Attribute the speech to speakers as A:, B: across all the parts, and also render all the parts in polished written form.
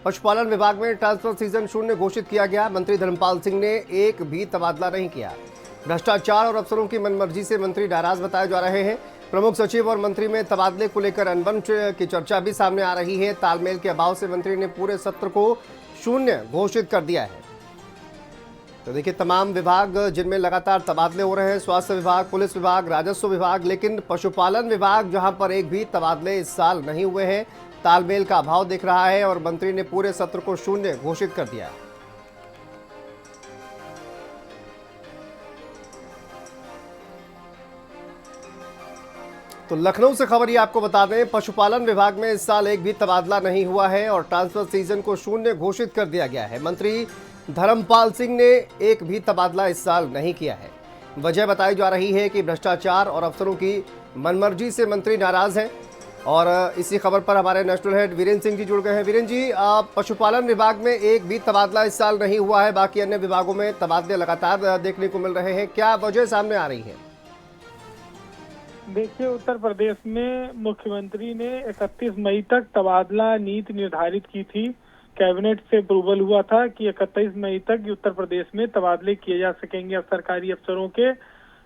A: पशुपालन विभाग में ट्रांसफर सीजन शून्य घोषित किया गया। मंत्री धर्मपाल सिंह ने एक भी तबादला नहीं किया। भ्रष्टाचार और अफसरों की मनमर्जी से मंत्री नाराज बताए जा रहे हैं। प्रमुख सचिव और मंत्री में तबादले को लेकर अनबन की चर्चा भी सामने आ रही है। तालमेल के अभाव से मंत्री ने पूरे सत्र को शून्य घोषित कर दिया है। तो देखिए, तमाम विभाग जिनमें लगातार तबादले हो रहे हैं, स्वास्थ्य विभाग, पुलिस विभाग, राजस्व विभाग, लेकिन पशुपालन विभाग जहां पर एक भी तबादले इस साल नहीं हुए हैं, तालमेल का अभाव दिख रहा है और मंत्री ने पूरे सत्र को शून्य घोषित कर दिया है। तो लखनऊ से खबर ये आपको बता दें, पशुपालन विभाग में इस साल एक भी तबादला नहीं हुआ है और ट्रांसफर सीजन को शून्य घोषित कर दिया गया है। मंत्री धर्मपाल सिंह ने एक भी तबादला इस साल नहीं किया है। वजह बताई जा रही है कि भ्रष्टाचार और अफसरों की मनमर्जी से मंत्री नाराज हैं। और इसी खबर पर हमारे नेशनल हेड वीरेंद्र सिंह जी जुड़ गए हैं। वीरेंद्र जी, पशुपालन विभाग में एक भी तबादला इस साल नहीं हुआ है, बाकी अन्य विभागों में तबादले लगातार देखने को मिल रहे हैं, क्या वजह सामने आ रही है?
B: देखिए, उत्तर प्रदेश में मुख्यमंत्री ने 31 मई तक तबादला नीति निर्धारित की थी। कैबिनेट से अप्रूवल हुआ था कि 31 मई तक उत्तर प्रदेश में तबादले किए जा सकेंगे सरकारी अफसरों के,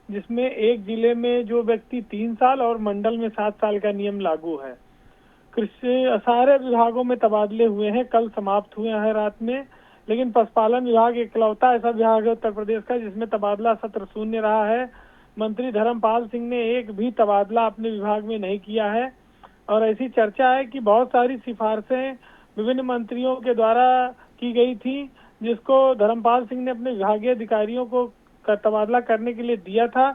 B: जिसमें एक जिले में जो व्यक्ति 3 साल और मंडल में 7 साल का नियम लागू है। कृषि सारे विभागों में तबादले हुए हैं, कल समाप्त हुए हैं रात में। लेकिन पशुपालन विभाग इकलौता ऐसा विभाग है उत्तर प्रदेश का जिसमें तबादला सत्र शून्य रहा है। मंत्री धर्मपाल सिंह ने एक भी तबादला अपने विभाग में नहीं किया है और ऐसी चर्चा है कि बहुत सारी सिफारिशें विभिन्न मंत्रियों के द्वारा की गई थी, जिसको धर्मपाल सिंह ने अपने विभागीय अधिकारियों को तबादला करने के लिए दिया था।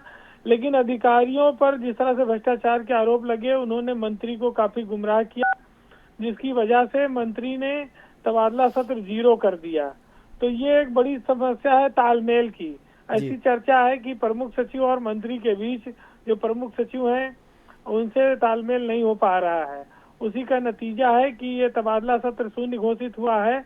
B: लेकिन अधिकारियों पर जिस तरह से भ्रष्टाचार के आरोप लगे, उन्होंने मंत्री को काफी गुमराह किया, जिसकी वजह से मंत्री ने तबादला सत्र 0 कर दिया। तो ये एक बड़ी समस्या है तालमेल की। ऐसी चर्चा है कि प्रमुख सचिव और मंत्री के बीच, जो प्रमुख सचिव हैं उनसे तालमेल नहीं हो पा रहा है। उसी का नतीजा है कि ये तबादला सत्र शून्य घोषित हुआ है।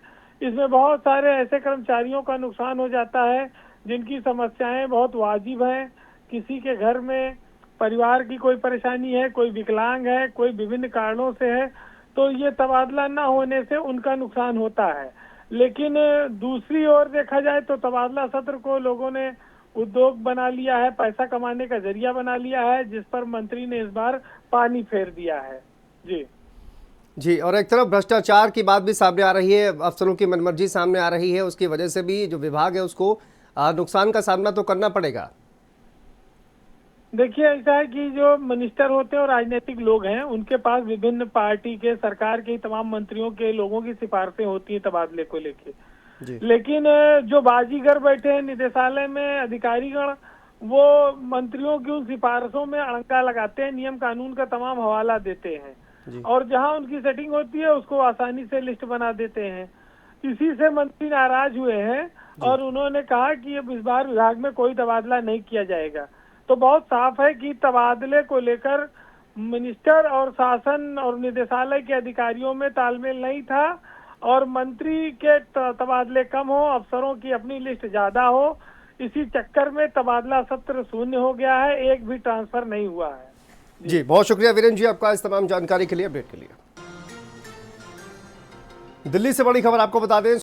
B: इसमें बहुत सारे ऐसे कर्मचारियों का नुकसान हो जाता है जिनकी समस्याएं बहुत वाजिब हैं। किसी के घर में परिवार की कोई परेशानी है, कोई विकलांग है, कोई विभिन्न कारणों से है, तो ये तबादला न होने से उनका नुकसान होता है। लेकिन दूसरी ओर देखा जाए तो तबादला सत्र को लोगों ने उद्योग बना लिया है, पैसा कमाने का जरिया बना लिया है, जिस पर मंत्री ने इस बार पानी फेर दिया है। जी,
A: और एक तरफ भ्रष्टाचार की बात भी सामने आ रही है, अफसरों की मनमर्जी सामने आ रही है, उसकी वजह से भी जो विभाग है उसको नुकसान का सामना तो करना पड़ेगा।
B: देखिए, ऐसा है कि जो मिनिस्टर होते हैं और राजनीतिक लोग हैं, उनके पास विभिन्न पार्टी के, सरकार के तमाम मंत्रियों के लोगों की सिफारिशें होती हैं तबादले को लेके। लेकिन जो बाजीगर बैठे हैं निदेशालय में अधिकारीगण, वो मंत्रियों की उन सिफारिशों में अड़ंगा लगाते हैं, नियम कानून का तमाम हवाला देते हैं और जहां उनकी सेटिंग होती है उसको आसानी से लिस्ट बना देते हैं। इसी से मंत्री नाराज हुए हैं और उन्होंने कहा कि अब इस बार विभाग में कोई तबादला नहीं किया जाएगा। तो बहुत साफ है कि तबादले को लेकर मिनिस्टर और शासन और निदेशालय के अधिकारियों में तालमेल नहीं था और मंत्री के तबादले कम हो, अफसरों की अपनी लिस्ट ज्यादा हो, इसी चक्कर में तबादला सत्र शून्य हो गया है, एक भी ट्रांसफर नहीं हुआ है।
A: जी, बहुत शुक्रिया वीरेंद्र जी आपका इस तमाम जानकारी के लिए, अपडेट के लिए। दिल्ली से बड़ी खबर आपको बता दें।